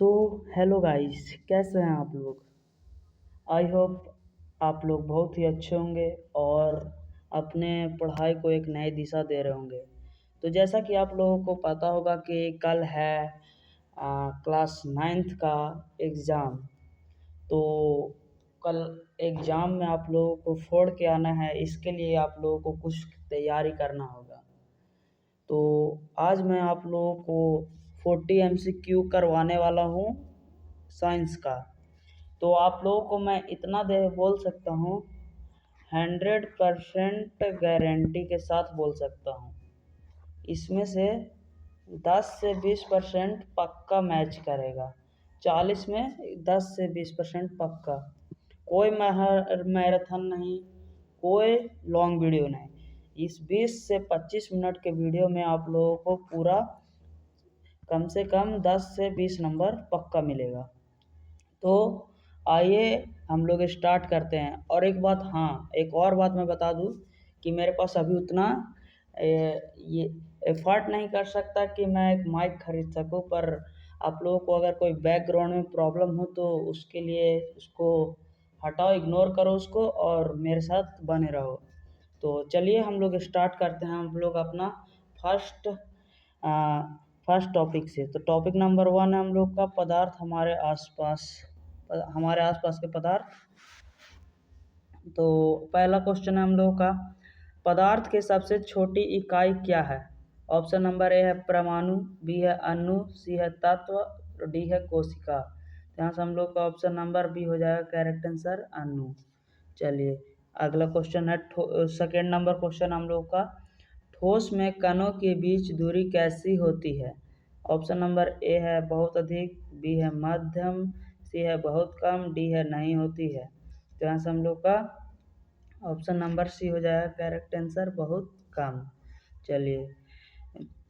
तो hello guys, कैसे हैं आप लोग। आई होप आप लोग बहुत ही अच्छे होंगे और अपने पढ़ाई को एक नई दिशा दे रहे होंगे। तो जैसा कि आप लोगों को पता होगा कि कल है क्लास नाइन्थ का एग्ज़ाम। तो कल एग्ज़ाम में आप लोगों को फोड़ के आना है, इसके लिए आप लोगों को कुछ तैयारी करना होगा। तो आज मैं आप लोगों को 40 MCQ करवाने वाला हूँ साइंस का। तो आप लोगों को मैं इतना दे बोल सकता हूँ, 100% गारंटी के साथ बोल सकता हूँ। इसमें से 10 से 20% पक्का मैच करेगा। 40 में 10 से 20% पक्का। कोई मैराथन नहीं, कोई लॉन्ग वीडियो नहीं। इस 20 से 25 मिनट के वीडियो में आप लोगों को पूरा कम से कम 10 से 20 नंबर पक्का मिलेगा। तो आइए हम लोग स्टार्ट करते हैं। और एक और बात मैं बता दूं कि मेरे पास अभी उतना ये एफर्ट नहीं कर सकता कि मैं एक माइक खरीद सकूं। पर आप लोगों को अगर कोई बैकग्राउंड में प्रॉब्लम हो तो उसके लिए उसको हटाओ, इग्नोर करो उसको और मेरे साथ बने रहो। तो चलिए हम लोग स्टार्ट करते हैं। हम लोग अपना फर्स्ट फर्स्ट टॉपिक से। तो टॉपिक नंबर 1 है हम लोग का पदार्थ हमारे आसपास के पदार्थ। तो पहला क्वेश्चन है हम लोगों का, पदार्थ की सबसे छोटी इकाई क्या है। ऑप्शन नंबर ए है परमाणु, बी है अणु, सी है तत्व, डी है कोशिका। यहाँ से हम लोग का ऑप्शन नंबर बी हो जाएगा करेक्ट आंसर, अणु। चलिए अगला क्वेश्चन है सेकेंड नंबर क्वेश्चन हम लोग का, ठोस में कणों के बीच दूरी कैसी होती है। ऑप्शन नंबर ए है बहुत अधिक, बी है मध्यम, सी है बहुत कम, डी है नहीं होती है। तो यहाँ से हम लोग का ऑप्शन नंबर सी हो जाएगा करेक्ट आंसर, बहुत कम। चलिए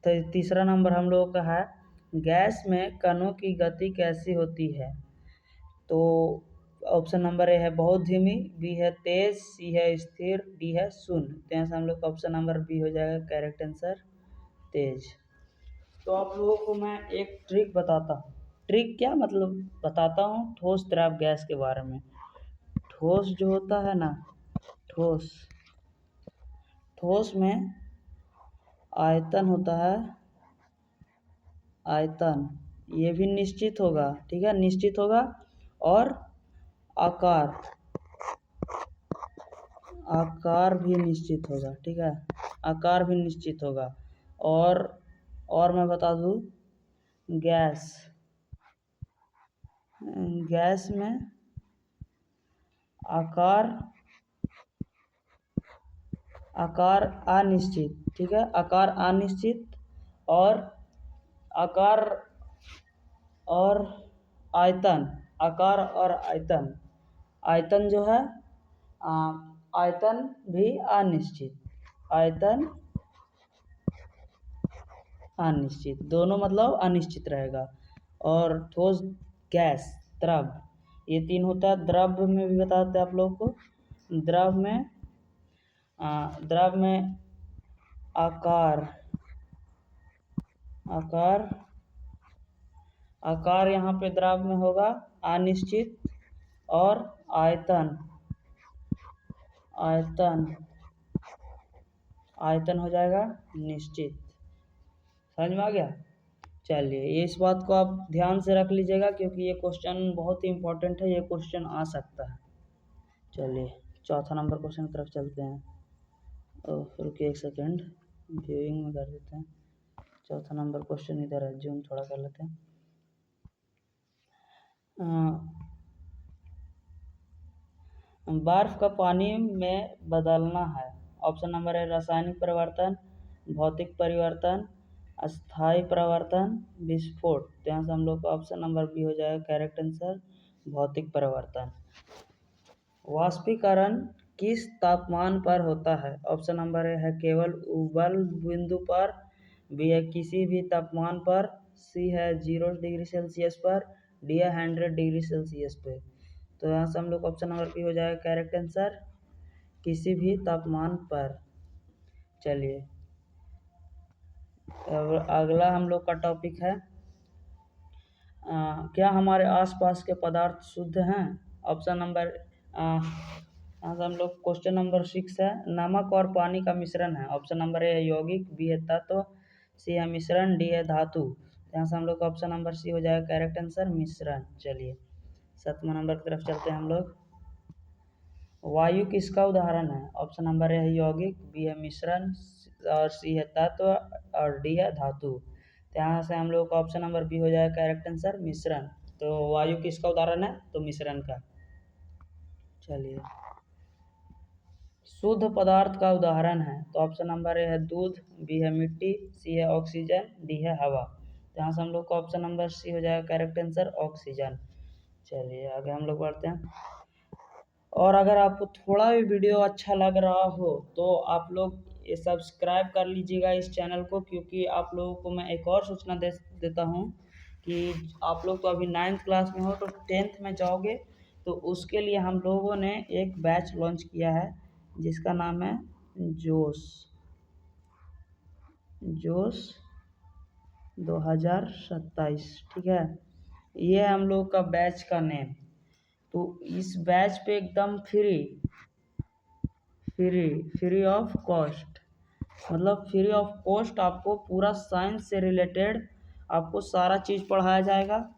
तो तीसरा नंबर हम लोगों का है, गैस में कणों की गति कैसी होती है। तो ऑप्शन नंबर ए है बहुत धीमी, बी है तेज, सी है स्थिर, डी है शून्य। तो यहाँ से हम लोग का ऑप्शन नंबर बी हो जाएगा करेक्ट आंसर, तेज। तो आप लोगों को मैं एक ट्रिक बताता हूँ। ट्रिक क्या मतलब, बताता हूँ ठोस द्रव गैस के बारे में। ठोस जो होता है ना, ठोस ठोस में आयतन होता है, आयतन ये भी निश्चित होगा, ठीक है, निश्चित होगा। और आकार आकार भी निश्चित होगा, ठीक है, आकार भी निश्चित होगा। और मैं बता दूं, गैस गैस में आकार अनिश्चित, ठीक है, आकार अनिश्चित। और आकार और आयतन, आकार और आयतन, आयतन जो है आयतन भी अनिश्चित, आयतन अनिश्चित, दोनों मतलब अनिश्चित रहेगा। और ठोस, गैस, द्रव, ये तीन होता है। द्रव में भी बताते हैं आप लोगों को। द्रव में आकार आकार आकार यहाँ पे द्रव में होगा अनिश्चित। और आयतन आयतन आयतन हो जाएगा निश्चित। समझ में आ गया। चलिए इस बात को आप ध्यान से रख लीजिएगा क्योंकि ये क्वेश्चन बहुत ही इम्पोर्टेंट है, ये क्वेश्चन आ सकता है। चलिए चौथा नंबर क्वेश्चन की तरफ चलते हैं। रुकिए एक सेकेंड, व्यूइंग में कर देते हैं। चौथा नंबर क्वेश्चन इधर है, जूम थोड़ा कर लेते हैं। बर्फ का पानी में बदलना है। ऑप्शन नंबर है रासायनिक परिवर्तन, भौतिक परिवर्तन, अस्थायी परिवर्तन, विस्फोट। तो यहाँ से हम लोग का ऑप्शन नंबर बी हो जाएगा करेक्ट आंसर, भौतिक परिवर्तन। वाष्पीकरण किस तापमान पर होता है। ऑप्शन नंबर ए है केवल उबल बिंदु पर, बी है किसी भी तापमान पर, सी है 0 डिग्री सेल्सियस पर, डी है 100 डिग्री सेल्सियस पे। तो यहाँ से हम लोग ऑप्शन नंबर बी हो जाएगा करेक्ट आंसर, किसी भी तापमान पर। चलिए अब अगला हम लोग का टॉपिक है, क्या हमारे आसपास के पदार्थ शुद्ध हैं? ऑप्शन नंबर यहाँ से हम लोग क्वेश्चन नंबर 6 है, नमक और पानी का मिश्रण है। ऑप्शन नंबर ए है यौगिक, बी है तत्व, सी है मिश्रण, डी है धातु। यहाँ से हम लोग ऑप्शन नंबर सी हो जाएगा करेक्ट आंसर, मिश्रण। चलिए 7वां नंबर की तरफ चलते हैं हम लोग। वायु किसका उदाहरण है? ऑप्शन नंबर ए है यौगिक, बी है मिश्रण और सी है तत्व और डी है धातु। तो यहाँ से हम लोग का ऑप्शन नंबर बी हो जाएगा करेक्ट आंसर, मिश्रण। तो वायु किसका उदाहरण है? तो मिश्रण का। चलिए शुद्ध पदार्थ का उदाहरण है, तो ऑप्शन नंबर ए है दूध, बी है मिट्टी, सी है ऑक्सीजन, डी है हवा। तो यहाँ से हम लोग का ऑप्शन नंबर सी हो जाएगा करेक्ट आंसर, ऑक्सीजन। चलिए आगे हम लोग बढ़ते हैं। और अगर आपको थोड़ा भी वीडियो अच्छा लग रहा हो तो आप लोग ये सब्सक्राइब कर लीजिएगा इस चैनल को, क्योंकि आप लोगों को मैं एक और सूचना देता हूँ कि आप लोग तो अभी 9th क्लास में हो, तो 10th में जाओगे तो उसके लिए हम लोगों ने एक बैच लॉन्च किया है जिसका नाम है जोश 2027। ठीक है, ये है हम लोग का बैच का नेम। तो इस बैच पे एकदम फ्री ऑफ कॉस्ट, मतलब फ्री ऑफ कॉस्ट आपको पूरा साइंस से रिलेटेड आपको सारा चीज़ पढ़ाया जाएगा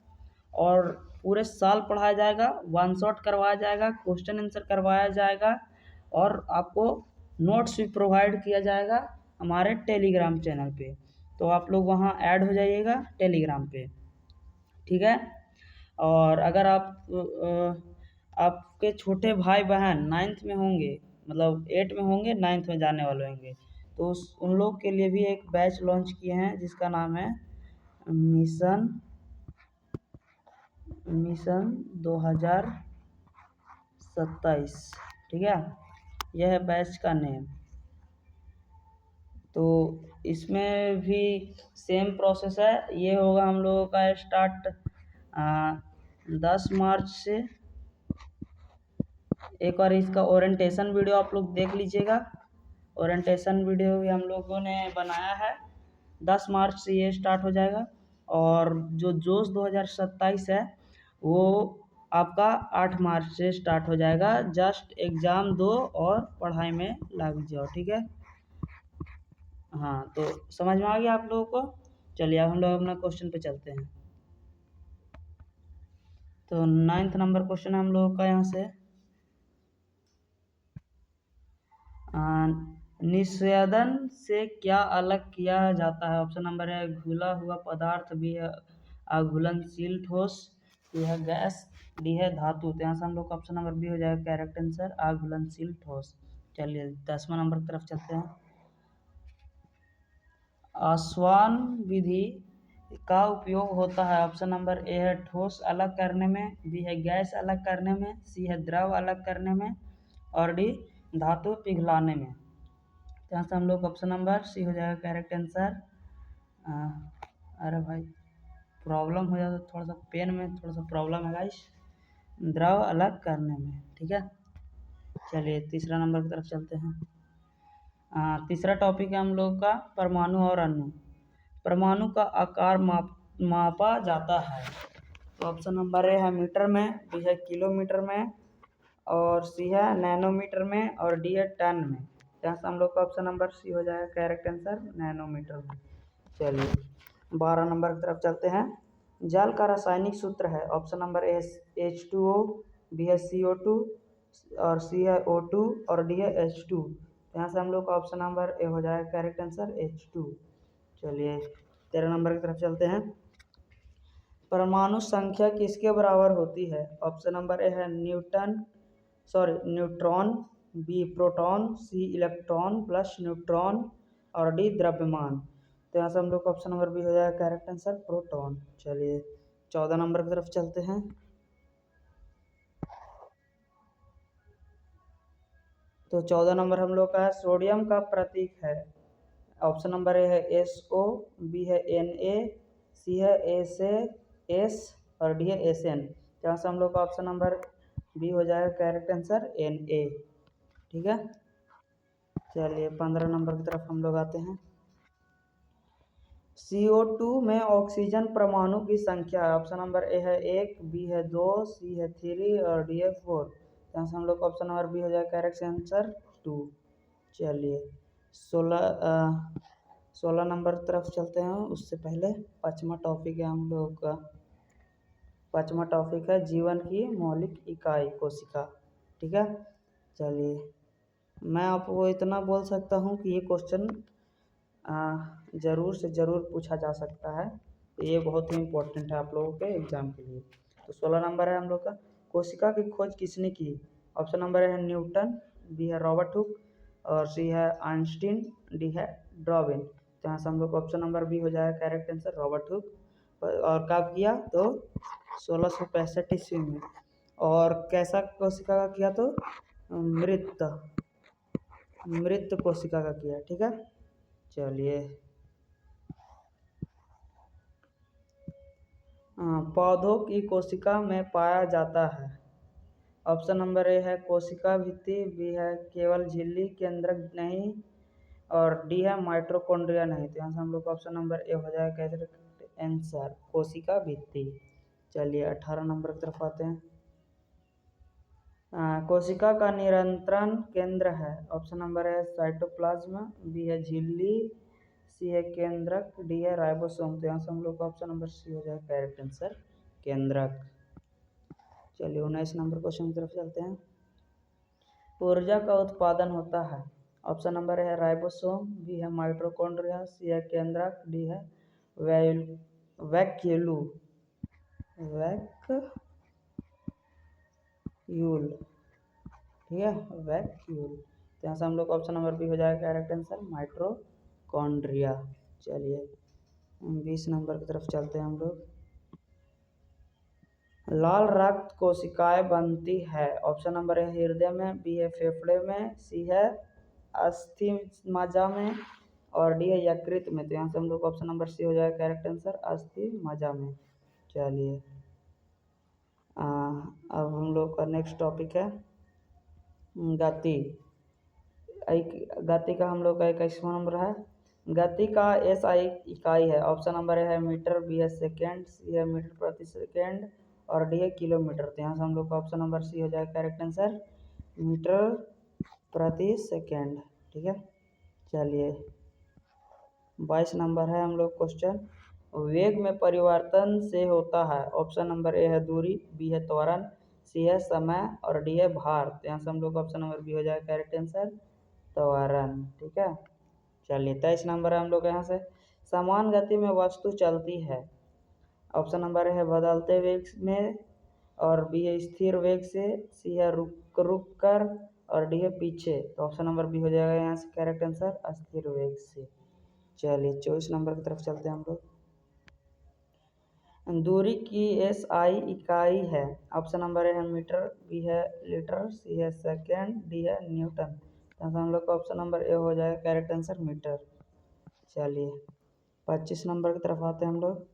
और पूरे साल पढ़ाया जाएगा, वन शॉट करवाया जाएगा, क्वेश्चन आंसर करवाया जाएगा और आपको नोट्स भी प्रोवाइड किया जाएगा हमारे टेलीग्राम चैनल पे। तो आप लोग वहाँ ऐड हो जाइएगा टेलीग्राम पे, ठीक है। और अगर आपके छोटे भाई बहन 9th में होंगे, मतलब 8 में होंगे, 9th में जाने वाले होंगे, तो उन लोग के लिए भी एक बैच लॉन्च किए हैं जिसका नाम है मिशन 2027। ठीक है, यह है बैच का नेम। तो इसमें भी सेम प्रोसेस है, ये होगा हम लोगों का स्टार्ट 10 मार्च से। एक बार इसका ओरिएंटेशन वीडियो आप लोग देख लीजिएगा, ओरिएंटेशन वीडियो भी हम लोगों ने बनाया है। 10 मार्च से ये स्टार्ट हो जाएगा और जो जोश 2027 है वो आपका 8 मार्च से स्टार्ट हो जाएगा। जस्ट एग्ज़ाम दो और पढ़ाई में लग जाओ, ठीक है। हाँ, तो समझ में आ गया आप लोगों को। चलिए अब हम लोग अपना क्वेश्चन पे चलते हैं। तो 9th नंबर क्वेश्चन है हम लोगों का यहाँ से, निषेधन से क्या अलग किया जाता है? ऑप्शन नंबर है घुला हुआ पदार्थ, बी है अघुलनशील ठोस, सी है गैस, डी है धातु। तो यहाँ से हम लोग का ऑप्शन नंबर बी हो जाएगा करेक्ट आंसर, अघुलनशील ठोस। चलिए 10वां नंबर की तरफ चलते हैं। आसवन विधि का उपयोग होता है। ऑप्शन नंबर ए है ठोस अलग करने में, बी है गैस अलग करने में, सी है द्रव अलग करने में और डी धातु पिघलाने में। तो यहाँ से हम लोग ऑप्शन नंबर सी हो जाएगा करेक्ट आंसर। अरे भाई प्रॉब्लम हो जाता, थोड़ा सा पेन में थोड़ा सा प्रॉब्लम है गाइस, द्रव अलग करने में, ठीक है। चलिए तीसरा नंबर की तरफ चलते हैं। तीसरा टॉपिक है हम लोग का परमाणु और अणु। परमाणु का आकार मापा जाता है। तो ऑप्शन नंबर ए है मीटर में, बी है किलोमीटर में और सी है नैनोमीटर में और डी है टन में। यहाँ से हम लोग का ऑप्शन नंबर सी हो जाएगा करेक्ट आंसर, नैनोमीटर में। चलिए 12 नंबर की तरफ चलते हैं। जल का रासायनिक सूत्र है। Option number A H2O, B है CO2 और सी है O2 और डी है H2। यहाँ से हम लोग का ऑप्शन नंबर ए हो जाएगा करेक्ट आंसर, H2। चलिए 13 नंबर की तरफ चलते हैं। परमाणु संख्या किसके बराबर होती है? ऑप्शन नंबर ए है न्यूट्रॉन, बी प्रोटॉन, सी इलेक्ट्रॉन प्लस न्यूट्रॉन और डी द्रव्यमान। तो यहाँ से हम लोग का ऑप्शन नंबर बी हो जाएगा करेक्ट आंसर, प्रोटॉन। चलिए 14 नंबर की तरफ चलते हैं। तो 14 नंबर हम लोग का है सोडियम का प्रतीक है। ऑप्शन नंबर ए है SO, बी है Na, सी है S और डी है Sn। यहाँ से हम लोग का ऑप्शन नंबर बी हो जाएगा करेक्ट आंसर, Na। ठीक है, चलिए 15 नंबर की तरफ हम लोग आते हैं। CO2 में ऑक्सीजन परमाणु की संख्या है। ऑप्शन नंबर ए है 1, बी है 2, सी है 3 और डी है 4। यहाँ से हम लोग ऑप्शन नंबर बी हो जाएगा करेक्ट आंसर 2। चलिए 16 नंबर तरफ चलते हैं। उससे पहले पाँचवा टॉपिक है हम लोग का। पाँचवा टॉपिक है जीवन की मौलिक इकाई कोशिका। ठीक है, चलिए मैं आपको इतना बोल सकता हूँ कि ये क्वेश्चन ज़रूर से ज़रूर पूछा जा सकता है। ये बहुत ही इम्पोर्टेंट है आप लोगों के एग्जाम के लिए। तो 16 नंबर है हम लोग का, कोशिका की खोज किसने की? ऑप्शन नंबर है न्यूटन, बी है रॉबर्ट हुक और सी है आइंस्टीन, डी है डार्विन। तो यहाँ से हम लोग ऑप्शन नंबर बी हो जाएगा करेक्ट आंसर रॉबर्ट हुक। और कब किया? तो 1665 ईस्वी में। और कैसा कोशिका का किया? तो मृत कोशिका का किया। ठीक है, चलिए पौधों की कोशिका में पाया जाता है। ऑप्शन नंबर ए है कोशिका भित्ति, बी है केवल झिल्ली केंद्रक नहीं और डी है माइटोकॉन्ड्रिया नहीं। तो यहाँ से हम लोग ऑप्शन नंबर ए हो जाएगा कैसे आंसर कोशिका भित्ति। चलिए 18 नंबर की तरफ आते हैं। कोशिका का नियंत्रण केंद्र है। ऑप्शन नंबर है साइटोप्लाज्म, बी है झिल्ली, सी है केंद्रक, डी है राइबोसोम। तो यहाँ से हम लोग का ऑप्शन नंबर सी हो जाएगा करेक्ट आंसर केंद्रक। चलिए 19 नंबर क्वेश्चन की तरफ चलते हैं। ऊर्जा का उत्पादन होता है। ऑप्शन नंबर है राइबोसोम, बी है माइटोकॉन्ड्रिया, सी है केंद्रक, डी है वैक्यूल। ठीक है, वैक्यूल। तो यहाँ से हम लोग ऑप्शन नंबर बी हो जाएगा करेक्ट आंसर माइटोकॉन्ड्रिया। चलिए 20 नंबर की तरफ चलते हैं हम लोग। लाल रक्त कोशिकाएं बनती है। ऑप्शन नंबर है हृदय में, बी है फेफड़े में, सी है अस्थि मज्जा में और डी है यकृत में। तो यहाँ से हम लोग ऑप्शन नंबर सी हो जाएगा करेक्ट आंसर अस्थि मज्जा में। चलिए अब हम लोग का नेक्स्ट टॉपिक है गति। गति का हम लोग का 21वां नंबर है। गति का SI इकाई है। ऑप्शन नंबर है मीटर, बी है सेकेंड, सी है मीटर प्रति सेकेंड और डी है किलोमीटर। तो यहाँ से हम लोग का ऑप्शन नंबर सी हो जाएगा करेक्ट आंसर मीटर प्रति सेकेंड। ठीक है, चलिए 22 नंबर है हम लोग क्वेश्चन। वेग में परिवर्तन से होता है। ऑप्शन नंबर ए है दूरी, बी है त्वरण, सी है समय और डी है भार। तो यहाँ से हम लोग ऑप्शन नंबर बी हो जाएगा करेक्ट आंसर त्वरण। ठीक है, चलिए 23 नंबर है हम लोग यहाँ से। समान गति में वस्तु चलती है। ऑप्शन नंबर है बदलते वेग में और बी है स्थिर वेग से, सी है रुक रुक कर और डी है पीछे। तो ऑप्शन नंबर बी हो जाएगा यहाँ से करेक्ट आंसर अस्थिर वेग से। चलिए 24 नंबर की तरफ चलते हैं हम लोग। दूरी की SI इकाई है। ऑप्शन नंबर है मीटर, बी है लीटर, सी है सेकेंड, डी है न्यूटन। तो हम लोग का ऑप्शन नंबर ए हो जाएगा करेक्ट आंसर मीटर। चलिए 25 नंबर की तरफ आते हैं हम लोग।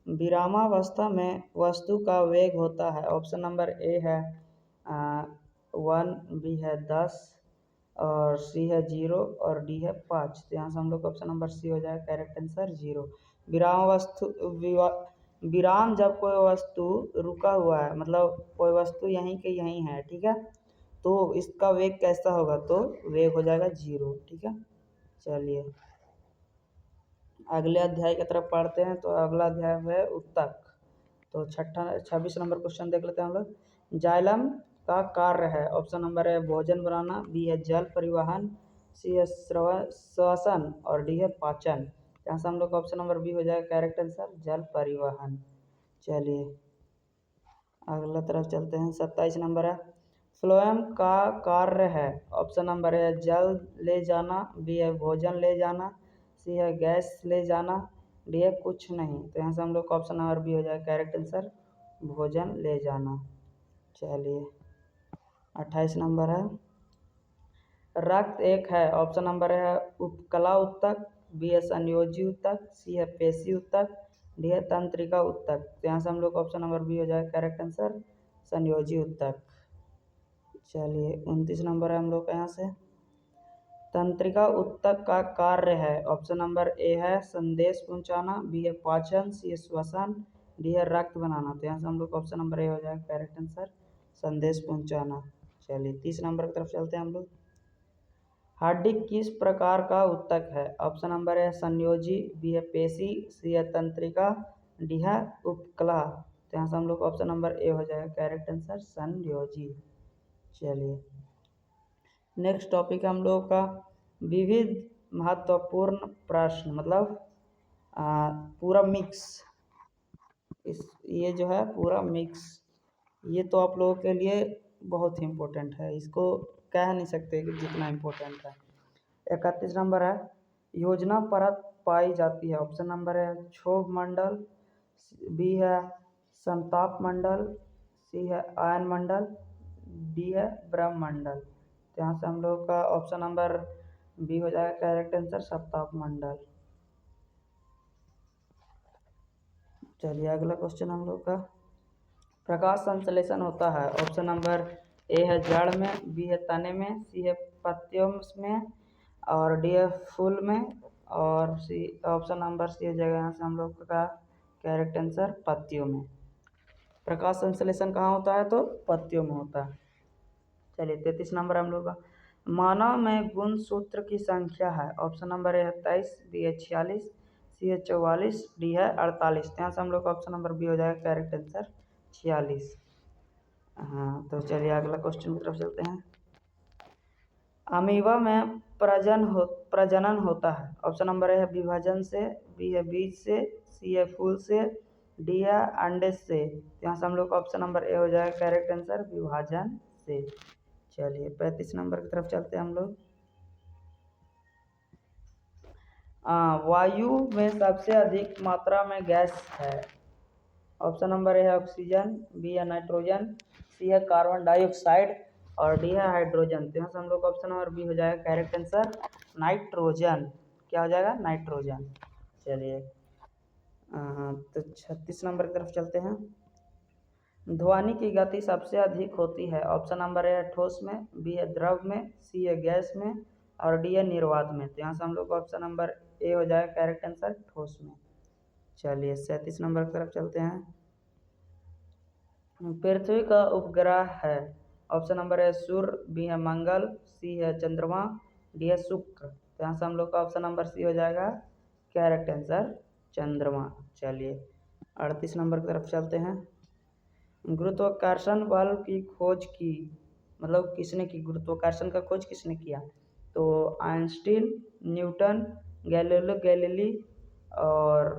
विरामावस्था में वस्तु का वेग होता है। ऑप्शन नंबर ए है 1, बी है 10 और सी है 0 और डी है 5। तो यहाँ से हम लोग ऑप्शन नंबर सी हो जाएगा करेक्ट आंसर 0। विराम जब कोई वस्तु रुका हुआ है, मतलब कोई वस्तु यहीं के यहीं है, ठीक है, तो इसका वेग कैसा होगा? तो वेग हो जाएगा 0। ठीक है, चलिए अगले अध्याय की तरफ पढ़ते हैं। तो अगला अध्याय है ऊतक। तो 26 नंबर क्वेश्चन देख लेते हैं हम लोग। जाइलम का कार्य है। ऑप्शन नंबर है भोजन बनाना, बी है जल परिवहन, सी है श्वसन और डी है पाचन। यहाँ से हम लोग ऑप्शन नंबर बी हो जाएगा करेक्ट आंसर जल परिवहन। चलिए अगला तरफ चलते हैं। 27 नंबर है फ्लोएम का कार्य है। ऑप्शन नंबर है जल ले जाना, बी है भोजन ले जाना, सी है गैस ले जाना, डी है कुछ नहीं। तो यहाँ से हम लोग का ऑप्शन नंबर बी हो जाएगा करेक्ट आंसर भोजन ले जाना। चलिए 28 नंबर है रक्त एक है। ऑप्शन नंबर है उपकला ऊतक, बी है संयोजी ऊतक, सी है पेशी ऊतक, डी है तंत्रिका ऊतक। तो यहाँ से हम लोग ऑप्शन नंबर बी हो जाएगा करेक्ट आंसर संयोजी ऊतक। चलिए 29 नंबर है हम लोग का यहाँ से। तंत्रिका ऊतक का कार्य है। ऑप्शन नंबर ए है संदेश पहुंचाना, बी है पाचन, सी है श्वसन, डी है रक्त बनाना। तो यहाँ से हम लोग ऑप्शन नंबर ए हो जाएगा करेक्ट आंसर, संदेश पहुंचाना। चलिए 30 नंबर की तरफ चलते हैं हम लोग। हड्डी किस प्रकार का ऊतक है? ऑप्शन नंबर है संयोजी, बी है पेशी, सी है तंत्रिका, डी है उपकला। तो यहाँ से हम लोग ऑप्शन नंबर ए हो जाएगा करेक्ट आंसर, संयोजी। चलिए नेक्स्ट टॉपिक है हम लोगों का विविध महत्वपूर्ण प्रश्न, मतलब पूरा मिक्स। ये जो है पूरा मिक्स, ये तो आप लोगों के लिए बहुत ही इम्पोर्टेंट है, इसको कह नहीं सकते कि जितना इम्पोर्टेंट है। 31 नंबर है योजना परत पाई जाती है। ऑप्शन नंबर है क्षोभ मंडल, बी है संताप मंडल, सी है आयन मंडल, डी है ब्रह्म मंडल। तो यहाँ से हम लोग का ऑप्शन नंबर बी हो जाएगा करेक्ट आंसर, सप्ताप मंडल। चलिए अगला क्वेश्चन हम लोग का प्रकाश संश्लेषण होता है। ऑप्शन नंबर ए है जड़ में, बी है तने में, सी है पत्तियों में, और डी है फूल में, और सी ऑप्शन नंबर सी हो जाएगा यहाँ से हम लोग का करेक्ट आंसर, पत्तियों में। प्रकाश संश्लेषण कहाँ होता है? तो पत्तियों में होता है। चलिए 33 नंबर हम लोग का मानव में गुणसूत्र की संख्या है। ऑप्शन नंबर ए है 23, बी है 46, सी है 44, डी है 48। यहाँ से हम लोग का ऑप्शन नंबर बी हो जाएगा करेक्ट आंसर, 46। हाँ तो चलिए अगला क्वेश्चन की तरफ चलते हैं। अमीबा में प्रजनन होता है। ऑप्शन नंबर ए है विभाजन से, बी है बीज से, सी है फूल से, डी है अंडे से। यहाँ से हम लोग का ऑप्शन नंबर ए हो जाएगा करेक्ट आंसर, विभाजन से। चलिए 35 नंबर की तरफ चलते हैं हम लोग। वायु में सबसे अधिक मात्रा में गैस है। ऑप्शन नंबर ए है ऑक्सीजन, बी है नाइट्रोजन, सी है कार्बन डाइऑक्साइड, और डी है हाइड्रोजन। तो यहाँ से हम लोग ऑप्शन नंबर बी हो जाएगा करेक्ट आंसर, नाइट्रोजन। क्या हो जाएगा? नाइट्रोजन। चलिए तो 36 नंबर की तरफ चलते हैं। ध्वनि की गति सबसे अधिक होती है। ऑप्शन नंबर ए है ठोस में, बी है द्रव में, सी है गैस में, और डी है निर्वात में। तो यहाँ से हम लोग ऑप्शन नंबर ए हो जाएगा करेक्ट आंसर, ठोस में। चलिए 37 नंबर की तरफ चलते हैं। पृथ्वी का उपग्रह है। ऑप्शन नंबर है सूर्य, बी है मंगल, सी है चंद्रमा, डी है शुक्र। तो यहाँ से हम लोग का ऑप्शन नंबर सी हो जाएगा करेक्ट आंसर, चंद्रमा। चलिए 38 नंबर की तरफ चलते हैं। गुरुत्वाकर्षण बल की खोज की, मतलब किसने की? गुरुत्वाकर्षण का खोज किसने किया? तो आइंस्टीन, न्यूटन, गैलीलियो गैलीली, और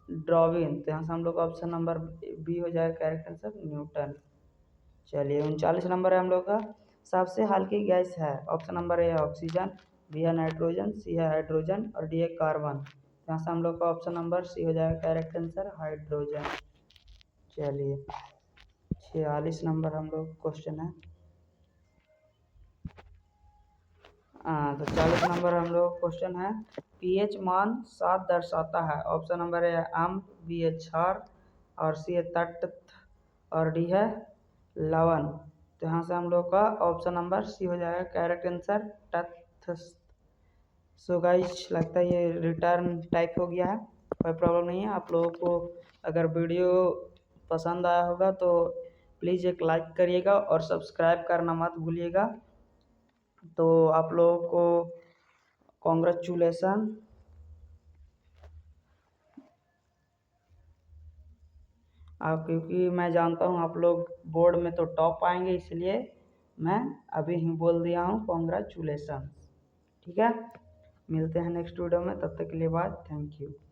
डार्विन। तो यहाँ से हम लोग ऑप्शन नंबर बी हो जाएगा करेक्ट आंसर, न्यूटन। चलिए 39 नंबर है हम लोग का सबसे हल्की गैस है। ऑप्शन नंबर ए है ऑक्सीजन, बी है नाइट्रोजन, सी है हाइड्रोजन, और डी है कार्बन। यहाँ से हम लोग का ऑप्शन नंबर सी हो जाएगा करेक्ट आंसर, हाइड्रोजन। चलिए 46 नंबर हम लोग क्वेश्चन है। तो 40 नंबर हम लोग क्वेश्चन है पीएच मान 7 दर्शाता है। ऑप्शन नंबर ए है अम्ल, बी है क्षार, और सी है तटस्थ, और डी है लवण। तो यहाँ से हम लोग का ऑप्शन नंबर सी हो जाएगा करेक्ट आंसर, तटस्थ। सो गाइस लगता है ये रिटर्न टाइप हो गया है, कोई प्रॉब्लम नहीं है। आप लोगों को अगर वीडियो पसंद आया होगा तो प्लीज़ एक लाइक करिएगा और सब्सक्राइब करना मत भूलिएगा। तो आप लोगों को कॉन्ग्रेचुलेसन। क्योंकि मैं जानता हूँ आप लोग बोर्ड में तो टॉप आएंगे, इसलिए मैं अभी ही बोल दिया हूँ कॉन्ग्रेचुलेसन। ठीक है, मिलते हैं नेक्स्ट वीडियो में, तब तक के लिए बाय, थैंक यू।